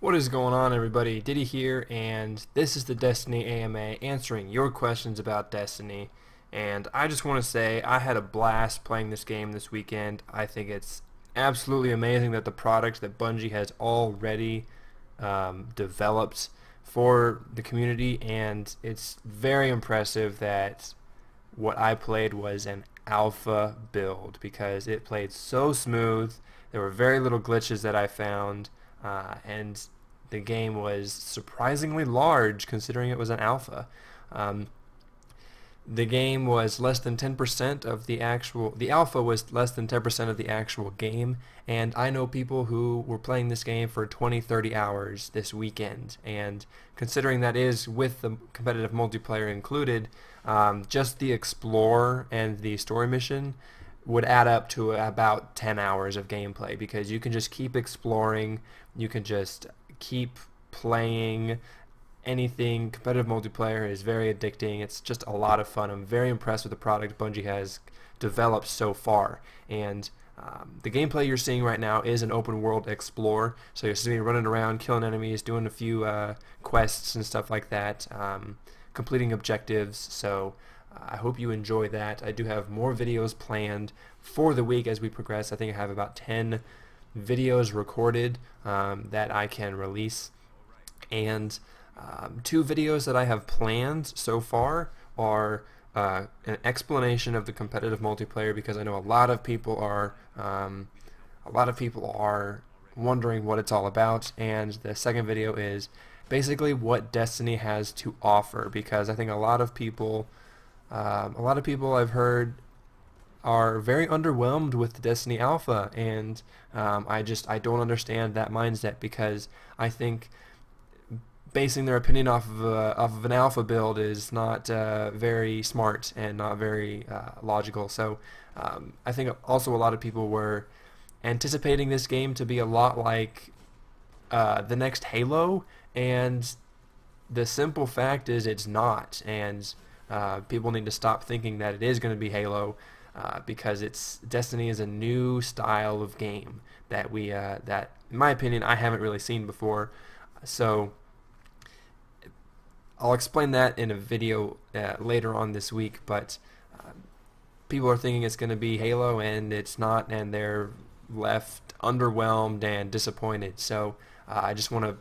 What is going on, everybody? Diddy here, and this is the Destiny AMA answering your questions about Destiny. And I just want to say I had a blast playing this game this weekend. I think it's absolutely amazing that the product that Bungie has already developed for the community, and it's very impressive that what I played was an alpha build because it played so smooth. There were very little glitches that I found. And the game was surprisingly large considering it was an alpha. The game was less than 10% of the alpha was less than 10% of the actual game, and I know people who were playing this game for 20-30 hours this weekend, and considering that is with the competitive multiplayer included, just the Explorer and the story mission would add up to about 10 hours of gameplay because you can just keep exploring, you can just keep playing anything. Competitive multiplayer is very addicting. It's just a lot of fun. I'm very impressed with the product Bungie has developed so far, and the gameplay you're seeing right now is an open world explore, so you're seeing me running around killing enemies, doing a few quests and stuff like that, completing objectives. So I hope you enjoy that. I do have more videos planned for the week as we progress. I think I have about 10 videos recorded that I can release, and 2 videos that I have planned so far are an explanation of the competitive multiplayer, because I know a lot of people are wondering what it's all about, and the second video is basically what Destiny has to offer, because I think a lot of people I've heard are very underwhelmed with the Destiny Alpha, and I don't understand that mindset, because I think basing their opinion off of an alpha build is not very smart and not very logical. So I think also a lot of people were anticipating this game to be a lot like the next Halo, and the simple fact is it's not, and people need to stop thinking that it is going to be Halo, because Destiny is a new style of game that that in my opinion I haven't really seen before. So I'll explain that in a video later on this week, but people are thinking it's going to be Halo and it's not, and they're left underwhelmed and disappointed. So I just want to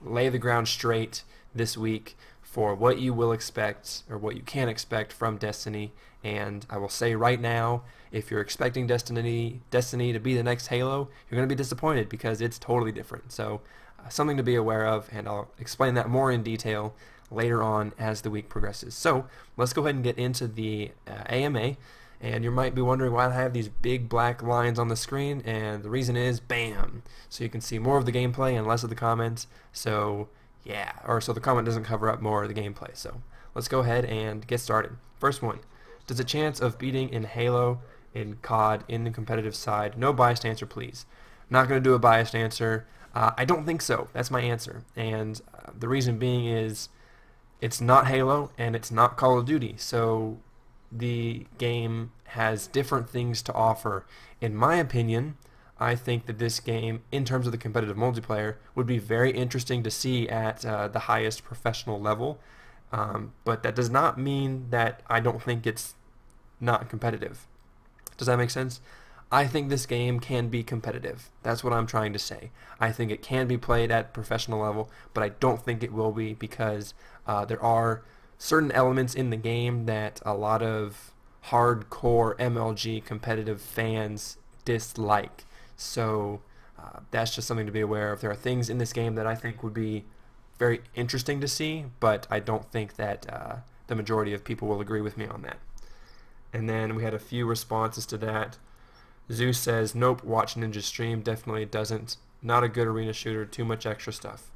lay the ground straight this week for what you will expect, or what you can expect from Destiny. And I will say right now, if you're expecting Destiny to be the next Halo, you're going to be disappointed, because it's totally different. So something to be aware of, and I'll explain that more in detail later on as the week progresses. So let's go ahead and get into the AMA. And you might be wondering why I have these big black lines on the screen, and the reason is BAM! So you can see more of the gameplay and less of the comments. So yeah, so the comment doesn't cover up more of the gameplay. So let's go ahead and get started. First one: does a chance of beating in Halo in COD in the competitive side? No biased answer, please. Not going to do a biased answer. I don't think so. That's my answer. And the reason being is it's not Halo and it's not Call of Duty. So the game has different things to offer. In my opinion, I think that this game, in terms of the competitive multiplayer, would be very interesting to see at the highest professional level. But that does not mean that I don't think it's not competitive. Does that make sense? I think this game can be competitive. That's what I'm trying to say. I think it can be played at professional level, but I don't think it will be, because there are certain elements in the game that a lot of hardcore MLG competitive fans dislike. So that's just something to be aware of. There are things in this game that I think would be very interesting to see, but I don't think that the majority of people will agree with me on that. And then we had a few responses to that. Zeus says, nope, watch Ninja stream, definitely doesn't. Not a good arena shooter, too much extra stuff.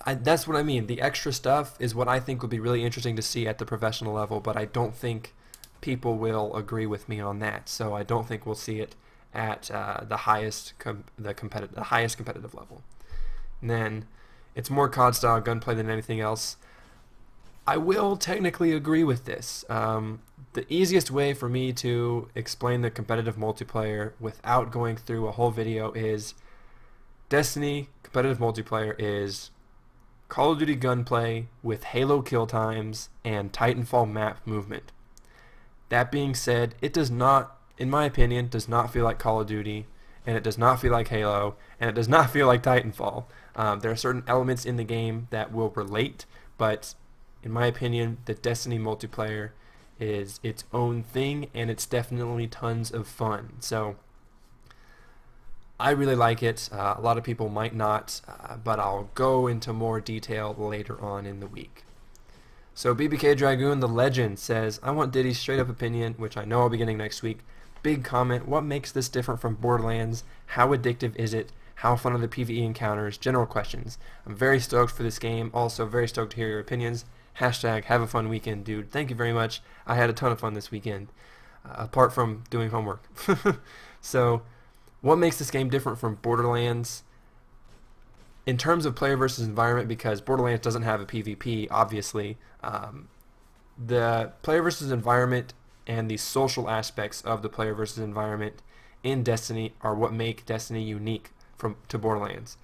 That's what I mean. The extra stuff is what I think would be really interesting to see at the professional level, but I don't think people will agree with me on that. So I don't think we'll see it at the highest competitive level. And then it's more COD style gunplay than anything else. I will technically agree with this. The easiest way for me to explain the competitive multiplayer without going through a whole video is Destiny competitive multiplayer is Call of Duty gunplay with Halo kill times and Titanfall map movement. That being said, it does not, in my opinion, does not feel like Call of Duty, and it does not feel like Halo, and it does not feel like Titanfall. There are certain elements in the game that will relate, but in my opinion, the Destiny multiplayer is its own thing, and it's definitely tons of fun. So I really like it. A lot of people might not, but I'll go into more detail later on in the week. So BBK Dragoon, the legend, says, I want Diddy's straight up opinion, which I know I'll be getting next week. Big comment, what makes this different from Borderlands? How addictive is it? How fun are the PvE encounters? General questions. I'm very stoked for this game. Also very stoked to hear your opinions. Hashtag have a fun weekend, dude. Thank you very much. I had a ton of fun this weekend, apart from doing homework. So what makes this game different from Borderlands? In terms of player versus environment, because Borderlands doesn't have a PvP, obviously, the player versus environment and the social aspects of the player versus environment in Destiny are what make Destiny unique to Borderlands.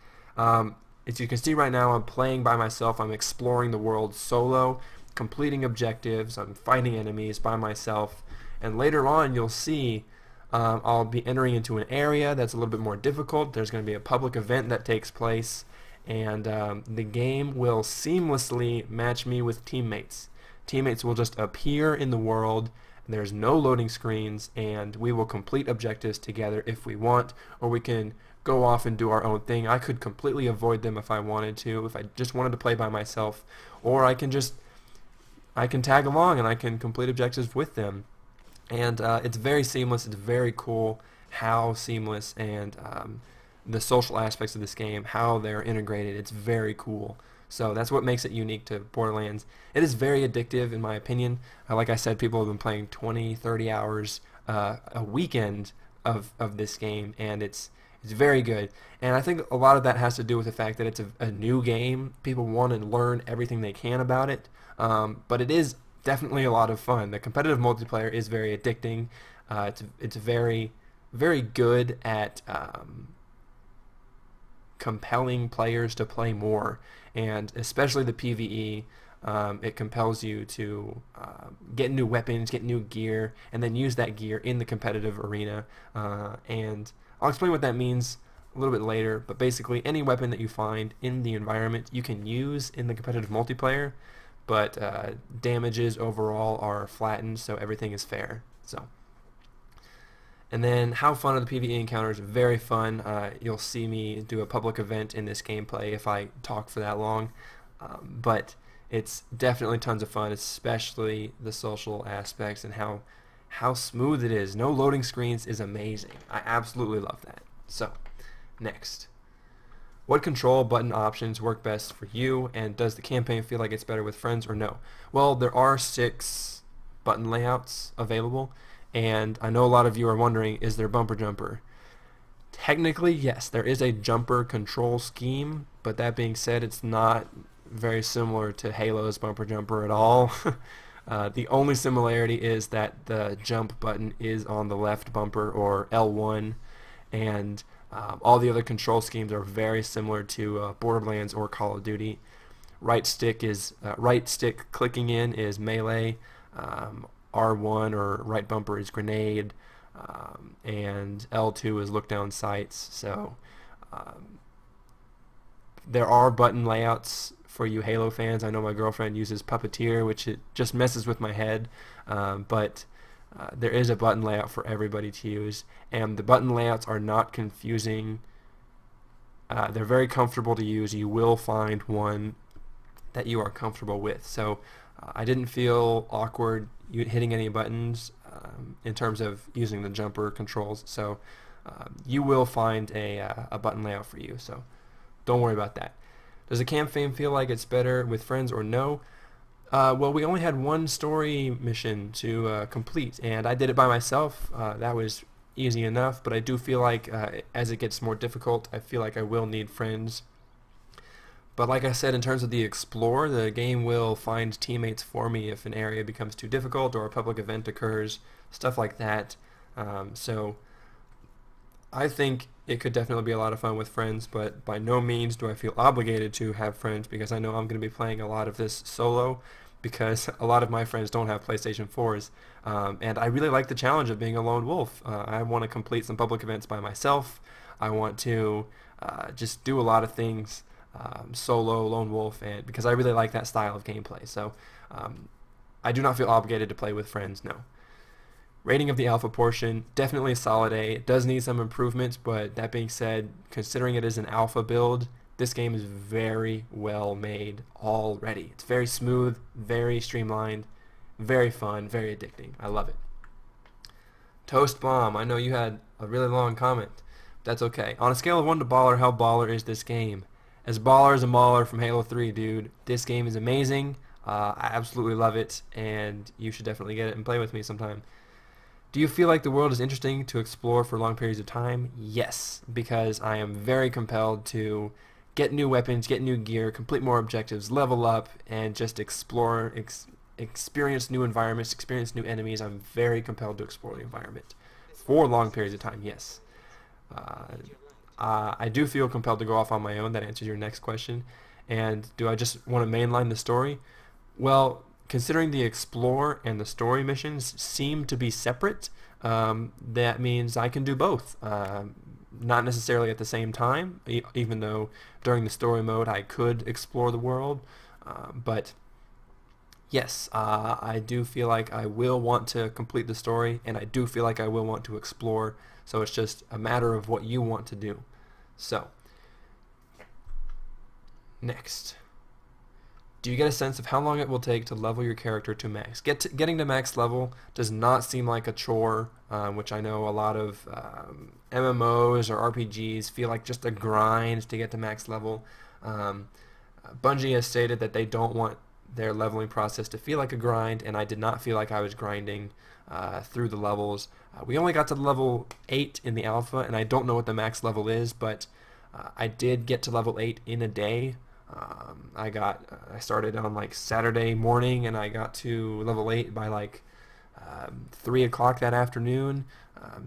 As you can see right now, I'm playing by myself. I'm exploring the world solo, completing objectives. I'm fighting enemies by myself. And later on, you'll see I'll be entering into an area that's a little bit more difficult. There's going to be a public event that takes place, and the game will seamlessly match me with teammates. Teammates will just appear in the world. There's no loading screens, and we will complete objectives together if we want, or we can go off and do our own thing. I could completely avoid them if I wanted to, if I just wanted to play by myself, or I can tag along and I can complete objectives with them. And it's very seamless. It's very cool how seamless and the social aspects of this game, how they're integrated. It's very cool. So that's what makes it unique to Borderlands. It is very addictive in my opinion. Like I said, people have been playing 20, 30 hours a weekend of this game, and it's very good. And I think a lot of that has to do with the fact that it's a new game. People want to learn everything they can about it, but it is definitely a lot of fun. The competitive multiplayer is very addicting. It's very, very good at compelling players to play more, and especially the PvE. It compels you to get new weapons, get new gear, and then use that gear in the competitive arena. And I'll explain what that means a little bit later, but basically any weapon that you find in the environment you can use in the competitive multiplayer, but damages overall are flattened, so everything is fair. So, and then how fun are the PvE encounters? Very fun. You'll see me do a public event in this gameplay if I talk for that long, but it's definitely tons of fun, especially the social aspects and how smooth it is. No loading screens is amazing. I absolutely love that. So, next. What control button options work best for you, and does the campaign feel like it's better with friends or no? Well, there are 6 button layouts available, and I know a lot of you are wondering, is there bumper jumper? Technically, yes, there is a jumper control scheme, but that being said, it's not very similar to Halo's bumper jumper at all. The only similarity is that the jump button is on the left bumper, or L1, and all the other control schemes are very similar to Borderlands or Call of Duty. Right stick clicking in is melee, R1 or right bumper is grenade, and L2 is look down sights. So there are button layouts for you Halo fans. I know my girlfriend uses Puppeteer, which it just messes with my head, but there is a button layout for everybody to use, and the button layouts are not confusing. They're very comfortable to use. You will find one that you are comfortable with. So I didn't feel awkward hitting any buttons in terms of using the jumper controls. So you will find a button layout for you. So don't worry about that. Does the campaign feel like it's better with friends or no? Well, we only had one story mission to complete, and I did it by myself. That was easy enough, but I do feel like as it gets more difficult, I feel like I will need friends. But like I said, in terms of the explore, the game will find teammates for me if an area becomes too difficult or a public event occurs, stuff like that. So I think it could definitely be a lot of fun with friends, but by no means do I feel obligated to have friends because I know I'm going to be playing a lot of this solo because a lot of my friends don't have PlayStation 4s. And I really like the challenge of being a lone wolf. I want to complete some public events by myself. I want to just do a lot of things solo, lone wolf, and because I really like that style of gameplay. So I do not feel obligated to play with friends, no. Rating of the alpha portion, definitely a solid A. It does need some improvements, but that being said, considering it is an alpha build, this game is very well made already. It's very smooth, very streamlined, very fun, very addicting. I love it. Toast Bomb, I know you had a really long comment. That's okay. On a scale of 1 to baller, how baller is this game? As baller as a mauler from Halo 3, dude. This game is amazing. I absolutely love it, and you should definitely get it and play with me sometime. Do you feel like the world is interesting to explore for long periods of time? Yes, because I am very compelled to get new weapons, get new gear, complete more objectives, level up, and just explore, experience new environments, experience new enemies. I'm very compelled to explore the environment for long periods of time, yes. I do feel compelled to go off on my own. That answers your next question. And do I just want to mainline the story? Well, considering the explore and the story missions seem to be separate, that means I can do both. Not necessarily at the same time, even though during the story mode I could explore the world. But yes, I do feel like I will want to complete the story, and I do feel like I will want to explore. So it's just a matter of what you want to do. So, next. Do you get a sense of how long it will take to level your character to max? Getting to max level does not seem like a chore, which I know a lot of MMOs or RPGs feel like just a grind to get to max level. Bungie has stated that they don't want their leveling process to feel like a grind, and I did not feel like I was grinding through the levels. We only got to level 8 in the alpha, and I don't know what the max level is, but I did get to level 8 in a day. I started on like Saturday morning, and I got to level 8 by like 3 o'clock that afternoon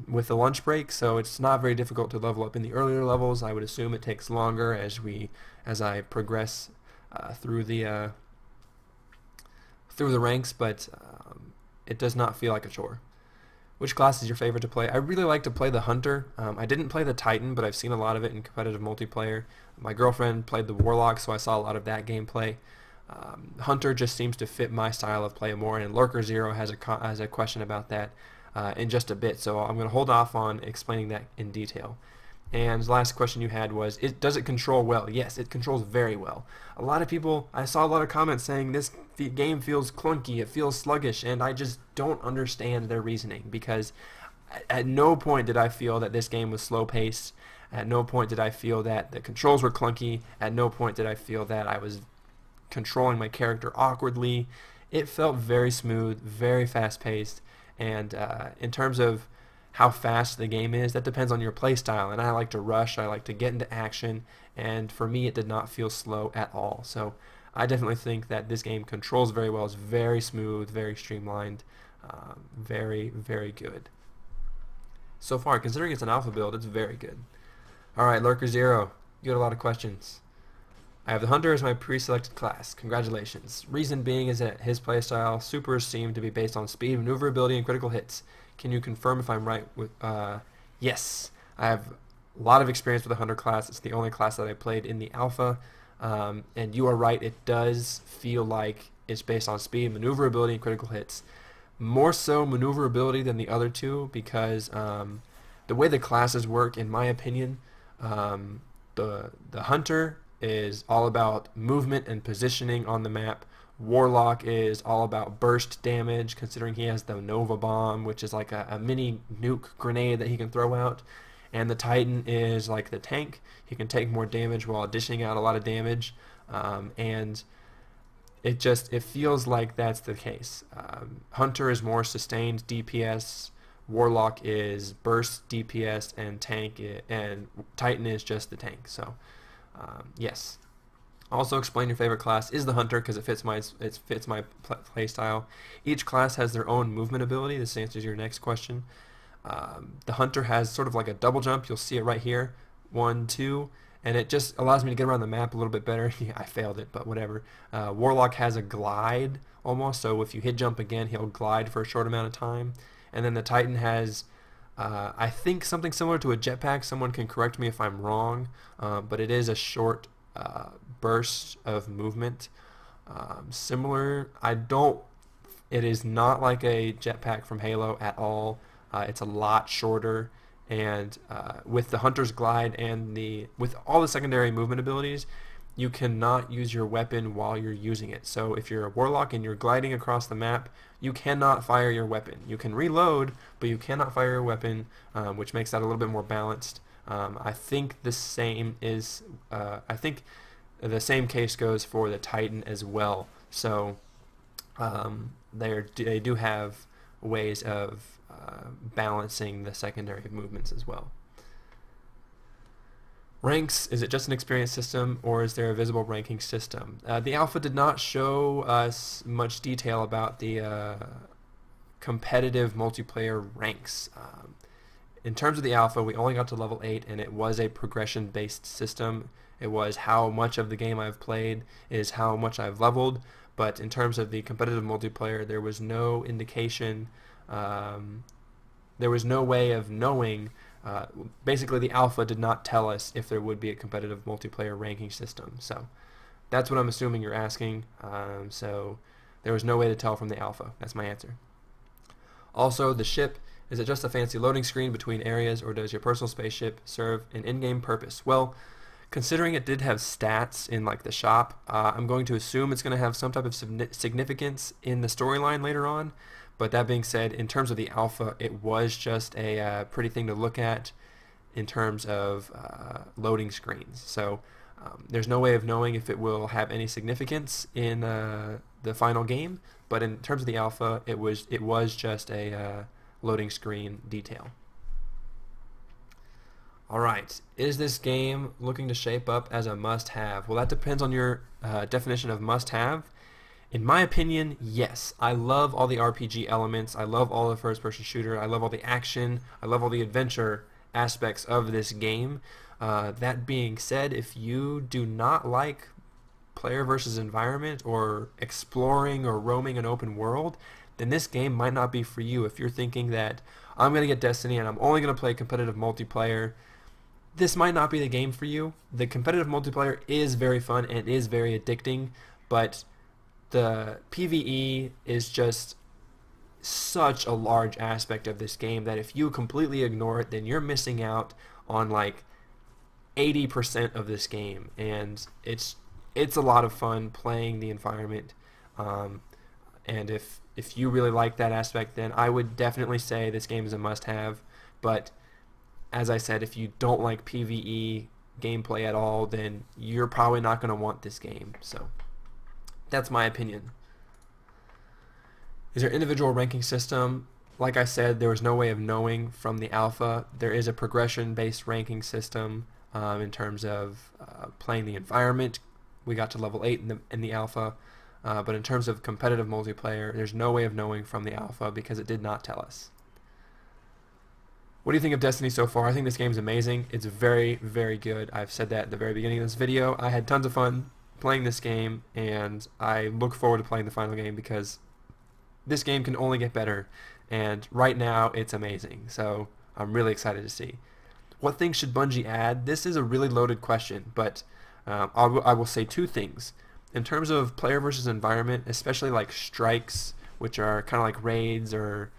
with the lunch break. So it's not very difficult to level up in the earlier levels. I would assume it takes longer as I progress through the ranks, but it does not feel like a chore. Which class is your favorite to play? I really like to play the Hunter. I didn't play the Titan, but I've seen a lot of it in competitive multiplayer. My girlfriend played the Warlock, so I saw a lot of that gameplay. Hunter just seems to fit my style of play more, and Lurker Zero has a question about that in just a bit, so I'm going to hold off on explaining that in detail. And the last question you had was, does it control well? Yes, it controls very well. A lot of people, I saw a lot of comments saying this game feels clunky, it feels sluggish, and I just don't understand their reasoning, because at no point did I feel that this game was slow-paced. At no point did I feel that the controls were clunky. At no point did I feel that I was controlling my character awkwardly. It felt very smooth, very fast-paced, and in terms of how fast the game is, that depends on your play style, and I like to rush, I like to get into action, and for me it did not feel slow at all. So I definitely think that this game controls very well. It's very smooth, very streamlined, very, very good. So far, considering it's an alpha build, it's very good. Alright, Lurker Zero, you had a lot of questions. I have the Hunter as my pre-selected class. Congratulations. Reason being is that his playstyle supers seem to be based on speed, maneuverability, and critical hits. Can you confirm if I'm right with yes. I have a lot of experience with the Hunter class. It's the only class that I played in the alpha. And you are right, it does feel like it's based on speed, maneuverability, and critical hits. More so maneuverability than the other two, because the way the classes work, in my opinion, the Hunter is all about movement and positioning on the map. Warlock is all about burst damage, considering he has the Nova Bomb, which is like a mini nuke grenade that he can throw out. And the Titan is like the tank. He can take more damage while dishing out a lot of damage. And it feels like that's the case. Hunter is more sustained DPS. Warlock is burst DPS, and Titan is just the tank. So yes. Also, explain your favorite class is the Hunter, because it fits my play style. Each class has their own movement ability. This answers your next question. The Hunter has sort of like a double jump. You'll see it right here, 1, 2, and it just allows me to get around the map a little bit better. Yeah, I failed it, but whatever. Warlock has a glide almost, so if you hit jump again, he'll glide for a short amount of time. And then the Titan has, I think, something similar to a jetpack. Someone can correct me if I'm wrong, but it is a short burst of movement. Similar, it is not like a jetpack from Halo at all. It's a lot shorter, and with the Hunter's glide and with all the secondary movement abilities, you cannot use your weapon while you're using it. So if you're a Warlock and you're gliding across the map, you cannot fire your weapon. You can reload, but you cannot fire your weapon, which makes that a little bit more balanced. I think the same case goes for the Titan as well. So they do have ways of balancing the secondary movements as well. Ranks, is it just an experience system, or is there a visible ranking system? The alpha did not show us much detail about the competitive multiplayer ranks. In terms of the alpha, we only got to level 8, and it was a progression-based system. It was how much of the game I've played is how much I've leveled, but in terms of the competitive multiplayer, there was no indication, there was no way of knowing. Basically, the alpha did not tell us if there would be a competitive multiplayer ranking system. So that's what I'm assuming you're asking. So there was no way to tell from the alpha. That's my answer. Also, the ship, is it just a fancy loading screen between areas, or does your personal spaceship serve an in-game purpose? Well, considering it did have stats in like the shop, I'm going to assume it's going to have some type of significance in the storyline later on. But that being said, in terms of the alpha, it was just a pretty thing to look at in terms of loading screens. So there's no way of knowing if it will have any significance in the final game. But in terms of the alpha, it was just a loading screen detail. Alright, is this game looking to shape up as a must-have? Well, that depends on your definition of must-have. In my opinion, yes. I love all the RPG elements. I love all the first-person shooter. I love all the action. I love all the adventure aspects of this game. That being said, if you do not like player versus environment or exploring or roaming an open world, then this game might not be for you. If you're thinking that I'm going to get Destiny and I'm only going to play competitive multiplayer, this might not be the game for you. The competitive multiplayer is very fun and is very addicting, but the PvE is just such a large aspect of this game that if you completely ignore it, then you're missing out on like 80% of this game, and it's a lot of fun playing the environment. And if you really like that aspect, then I would definitely say this game is a must-have. But as I said, if you don't like PvE gameplay at all, then you're probably not going to want this game. So that's my opinion. Is there an individual ranking system? Like I said, there was no way of knowing from the alpha. There is a progression-based ranking system in terms of playing the environment. We got to level 8 in the alpha, but in terms of competitive multiplayer, there's no way of knowing from the alpha because it did not tell us. What do you think of Destiny so far? I think this game is amazing. It's very, very good. I've said that at the very beginning of this video. I had tons of fun playing this game, and I look forward to playing the final game because this game can only get better, and right now it's amazing. So I'm really excited to see. What things should Bungie add? This is a really loaded question, but I will say two things. In terms of player versus environment, especially like strikes, which are kind of like raids or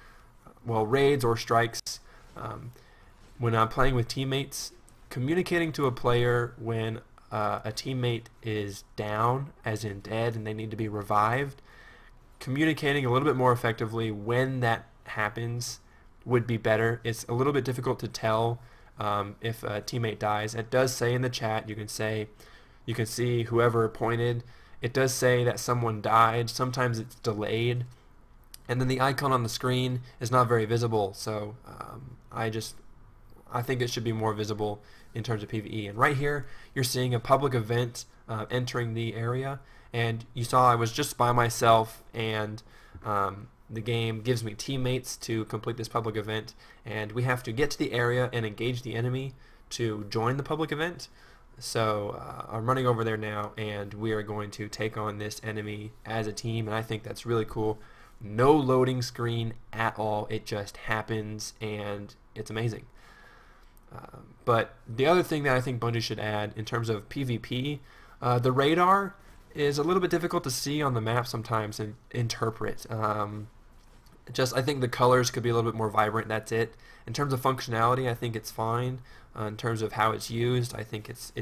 strikes, when I'm playing with teammates, communicating to a player when a teammate is down, as in dead, and they need to be revived, communicating a little bit more effectively when that happens would be better. It's a little bit difficult to tell if a teammate dies. It does say in the chat, you can see whoever pointed. It does say that someone died. Sometimes it's delayed, and then the icon on the screen is not very visible. So I think it should be more visible in terms of PvE. And right here, you're seeing a public event entering the area, and you saw I was just by myself, and the game gives me teammates to complete this public event, and we have to get to the area and engage the enemy to join the public event. So I'm running over there now, and we are going to take on this enemy as a team, and I think that's really cool. No loading screen at all. It just happens, and it's amazing. But the other thing that I think Bungie should add in terms of PvP, the radar is a little bit difficult to see on the map sometimes and interpret. I think the colors could be a little bit more vibrant. That's it. In terms of functionality, I think it's fine. In terms of how it's used, I think it's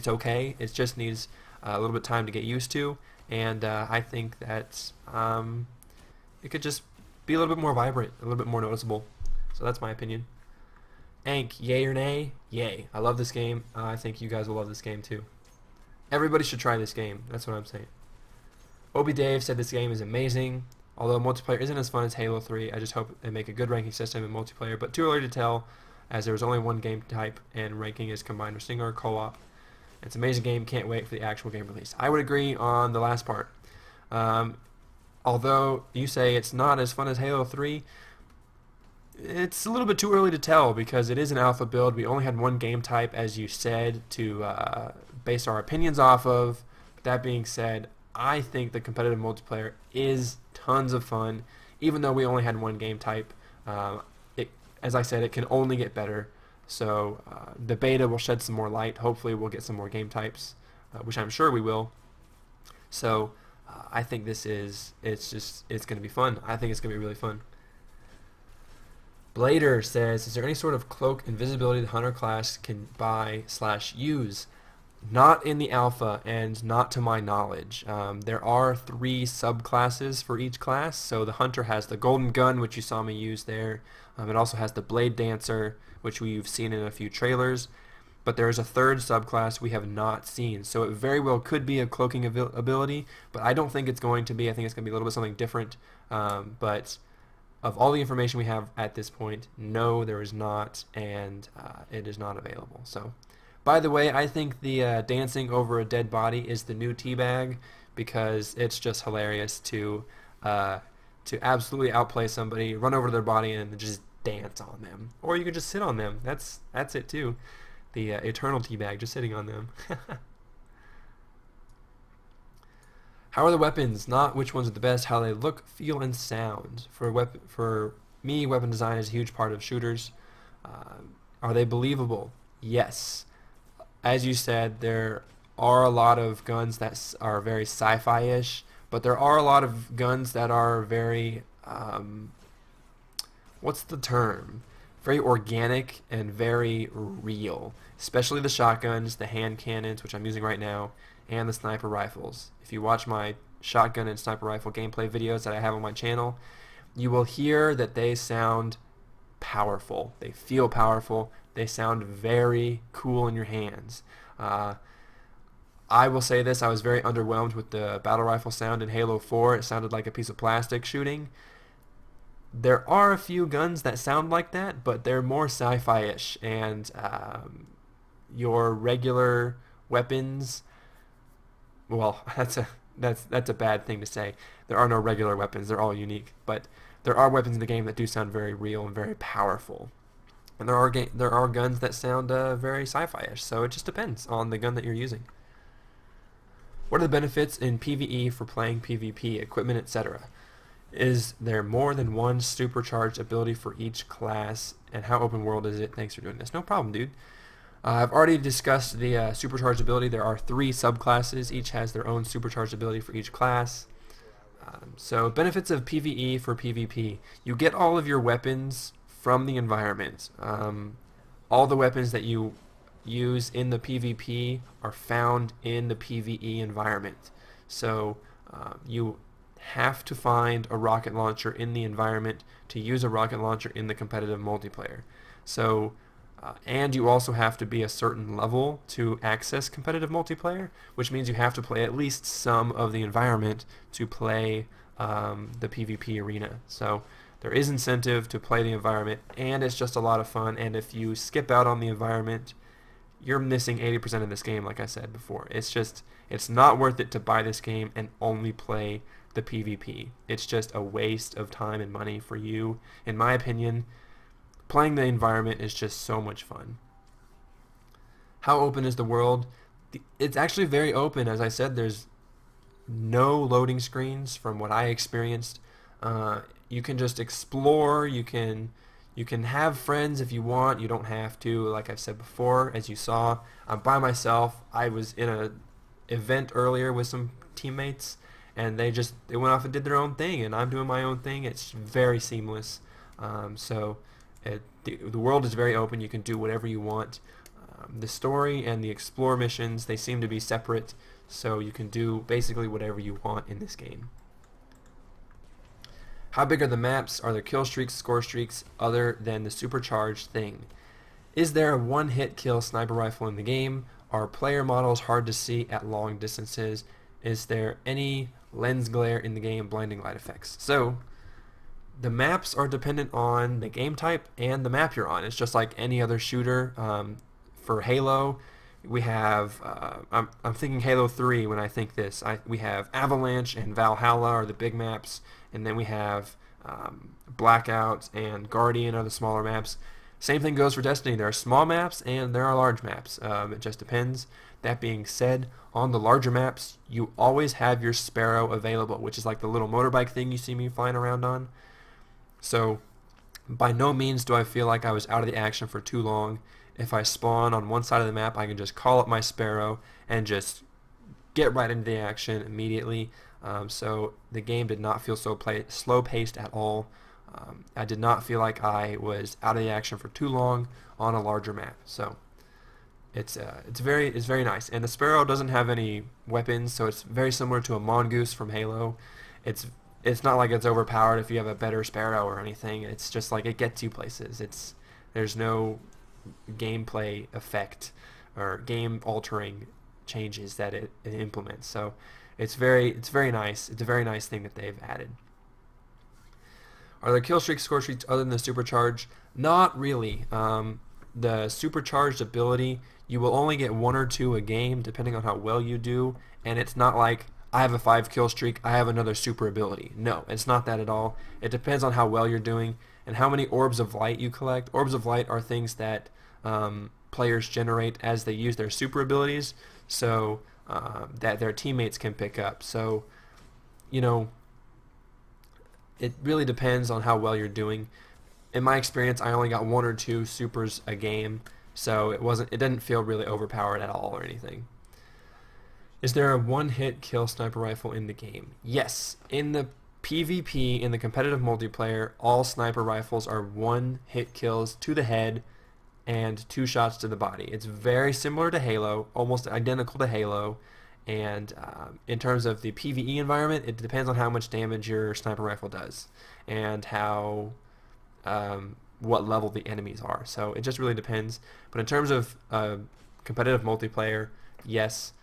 okay. It just needs a little bit of time to get used to, and I think that it could just be a little bit more vibrant, a little bit more noticeable. So that's my opinion. Ank, yay or nay? Yay. I love this game. I think you guys will love this game too. Everybody should try this game. That's what I'm saying. Obi Dave said this game is amazing. Although multiplayer isn't as fun as Halo 3, I just hope they make a good ranking system in multiplayer, but too early to tell as there was only one game type and ranking is combined with single or co-op. It's an amazing game, can't wait for the actual game release. I would agree on the last part. Although you say it's not as fun as Halo 3, it's a little bit too early to tell because it is an alpha build. We only had one game type, as you said, to base our opinions off of. But that being said, I think the competitive multiplayer is tons of fun, even though we only had one game type. As I said, it can only get better. So the beta will shed some more light. Hopefully we'll get some more game types, which I'm sure we will. So I think it's going to be fun. I think it's going to be really fun. Blader says, is there any sort of cloak invisibility the Hunter class can buy/use? Not in the alpha, and not to my knowledge. There are 3 subclasses for each class. So the Hunter has the Golden Gun, which you saw me use there. It also has the Blade Dancer, which we've seen in a few trailers. But there is a 3rd subclass we have not seen. So it very well could be a cloaking ability, but I don't think it's going to be. I think it's going to be a little bit something different. But of all the information we have at this point, no, there is not, and it is not available. So. By the way, I think the dancing over a dead body is the new teabag because it's just hilarious to absolutely outplay somebody, run over to their body, and just dance on them. Or you could just sit on them. That's it too. The eternal teabag, just sitting on them. How are the weapons? Not which ones are the best, how they look, feel, and sound. For me, weapon design is a huge part of shooters. Are they believable? Yes. As you said, there are a lot of guns that are very sci-fi-ish, but there are a lot of guns that are very, what's the term? Very organic and very real, especially the shotguns, the hand cannons, which I'm using right now, and the sniper rifles. If you watch my shotgun and sniper rifle gameplay videos that I have on my channel, you will hear that they sound powerful. They feel powerful. They sound very cool in your hands. I will say this, I was very underwhelmed with the battle rifle sound in Halo 4. It sounded like a piece of plastic shooting. There are a few guns that sound like that, but they're more sci-fi-ish, and your regular weapons, well, that's a bad thing to say. There are no regular weapons, they're all unique, but there are weapons in the game that do sound very real and very powerful. And there are guns that sound very sci-fi-ish, so it just depends on the gun that you're using. What are the benefits in PvE for playing PvP, equipment, etc.? Is there more than one supercharged ability for each class, and how open world is it? Thanks for doing this. No problem, dude. I've already discussed the supercharged ability. There are 3 subclasses. Each has their own supercharged ability for each class. So benefits of PvE for PvP. You get all of your weapons from the environment. All the weapons that you use in the PvP are found in the PvE environment. So you have to find a rocket launcher in the environment to use a rocket launcher in the competitive multiplayer. So and you also have to be a certain level to access competitive multiplayer, which means you have to play at least some of the environment to play the PvP arena. So there is incentive to play the environment, and it's just a lot of fun. And if you skip out on the environment, you're missing 80% of this game, like I said before. It's not worth it to buy this game and only play the PvP. It's just a waste of time and money for you. In my opinion, playing the environment is just so much fun. How open is the world? It's actually very open. As I said, there's no loading screens from what I experienced. You can just explore. You can have friends if you want. You don't have to. Like I've said before, as you saw, I'm by myself. I was in a event earlier with some teammates, and they went off and did their own thing, and I'm doing my own thing. It's very seamless. The world is very open. You can do whatever you want. The story and the explore missions, they seem to be separate, so you can do basically whatever you want in this game. How big are the maps? Are there kill streaks, score streaks, other than the supercharged thing? Is there a one-hit kill sniper rifle in the game? Are player models hard to see at long distances? Is there any lens glare in the game, blinding light effects? So, the maps are dependent on the game type and the map you're on. It's just like any other shooter. For Halo, we have, I'm thinking Halo 3 when I think this. We have Avalanche and Valhalla are the big maps, and then we have Blackout and Guardian are the smaller maps. Same thing goes for Destiny. There are small maps and there are large maps. It just depends. That being said, on the larger maps, you always have your Sparrow available, which is like the little motorbike thing you see me flying around on. So, by no means do I feel like I was out of the action for too long. If I spawn on one side of the map, I can just call up my Sparrow and just get right into the action immediately. So the game did not feel so slow-paced at all. I did not feel like I was out of the action for too long on a larger map. So it's very nice. And the Sparrow doesn't have any weapons, so it's very similar to a Mongoose from Halo. It's not like it's overpowered if you have a better Sparrow or anything. It's just like it gets you places. There's no gameplay effect or game altering changes that it implements. So it's very nice. It's a very nice thing that they've added. Are there kill streaks, score streaks other than the supercharge? Not really. The supercharged ability, you will only get 1 or 2 a game depending on how well you do, and it's not like I have a 5 kill streak, I have another super ability. No, it's not that at all. It depends on how well you're doing and how many orbs of light you collect. Orbs of light are things that players generate as they use their super abilities, so that their teammates can pick up. So, you know, it really depends on how well you're doing. In my experience, I only got 1 or 2 supers a game, so it didn't feel really overpowered at all or anything. Is there a one-hit kill sniper rifle in the game? Yes. In the PvP, in the competitive multiplayer, all sniper rifles are one-hit kills to the head and 2 shots to the body. It's very similar to Halo, almost identical to Halo, and in terms of the PvE environment, it depends on how much damage your sniper rifle does and how what level the enemies are. So it just really depends. But in terms of competitive multiplayer, yes,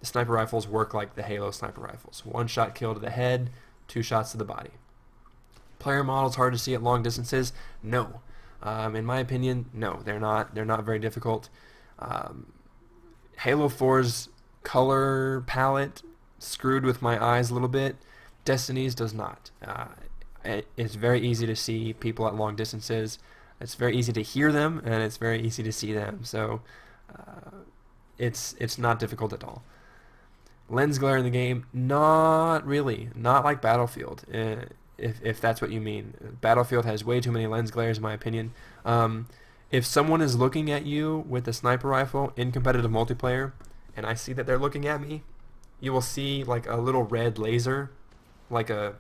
sniper rifles work like the Halo sniper rifles. 1 shot kill to the head, 2 shots to the body. Player models hard to see at long distances? No. In my opinion, no, they're not very difficult. Halo 4's color palette screwed with my eyes a little bit. Destiny's does not. It's very easy to see people at long distances. It's very easy to hear them, and it's very easy to see them. So it's not difficult at all. Lens glare in the game? Not really. Not like Battlefield. If that's what you mean. Battlefield has way too many lens glares in my opinion. If someone is looking at you with a sniper rifle in competitive multiplayer and I see that they're looking at me, you will see like a little red laser, like a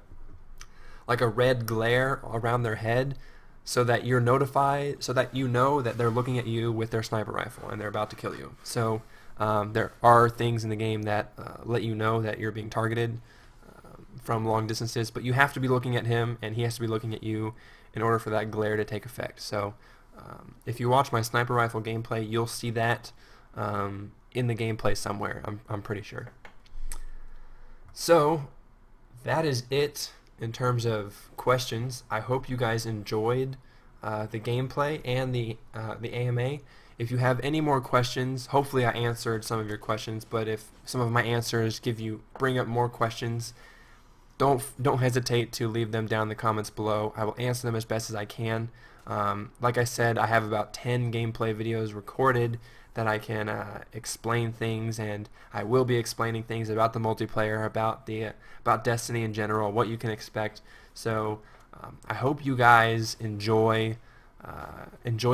red glare around their head, so that you're notified, so that you know that they're looking at you with their sniper rifle and they're about to kill you. So there are things in the game that let you know that you're being targeted from long distances, but you have to be looking at him and he has to be looking at you in order for that glare to take effect. So if you watch my sniper rifle gameplay, you'll see that in the gameplay somewhere, I'm pretty sure. So that is it in terms of questions. I hope you guys enjoyed the gameplay and the AMA. If you have any more questions, hopefully I answered some of your questions, but if some of my answers bring up more questions, don't hesitate to leave them down in the comments below. I will answer them as best as I can. Like I said, I have about 10 gameplay videos recorded that I can explain things, and I will be explaining things about the multiplayer, about Destiny in general, what you can expect. So I hope you guys enjoyed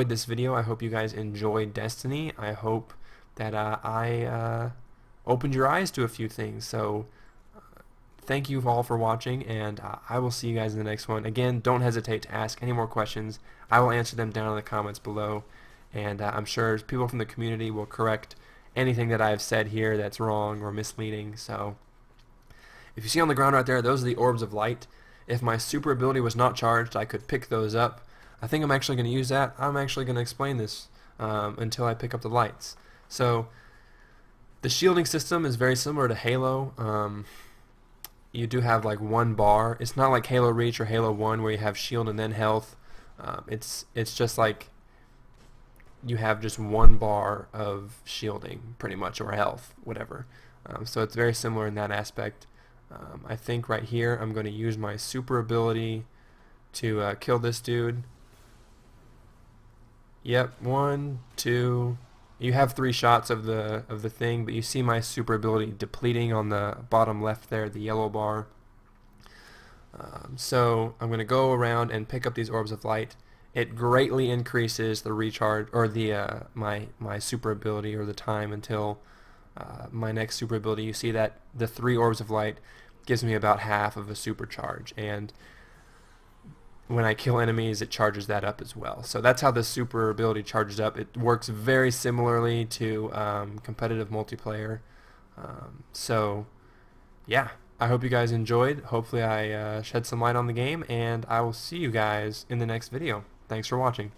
this video. I hope you guys enjoyed Destiny. I hope that I opened your eyes to a few things. So thank you all for watching, and I will see you guys in the next one. Again, don't hesitate to ask any more questions. I will answer them down in the comments below, and I'm sure people from the community will correct anything that I've said here that's wrong or misleading. So if you see on the ground right there, those are the orbs of light. If my super ability was not charged, I could pick those up. I think I'm actually going to use that. I'm actually going to explain this until I pick up the lights. So the shielding system is very similar to Halo. You do have like one bar. It's not like Halo Reach or Halo 1 where you have shield and then health. It's just like you have just one bar of shielding pretty much, or health, whatever. So it's very similar in that aspect. I think right here I'm going to use my super ability to kill this dude. Yep, 1, 2. You have 3 shots of the thing, but you see my super ability depleting on the bottom left there, the yellow bar. So I'm going to go around and pick up these orbs of light. It greatly increases the recharge, or the my super ability, or the time until my next super ability. You see that the 3 orbs of light gives me about half of a supercharge, and when I kill enemies, it charges that up as well. So that's how the super ability charges up. It works very similarly to competitive multiplayer. So yeah, I hope you guys enjoyed. Hopefully I shed some light on the game, and I will see you guys in the next video. Thanks for watching.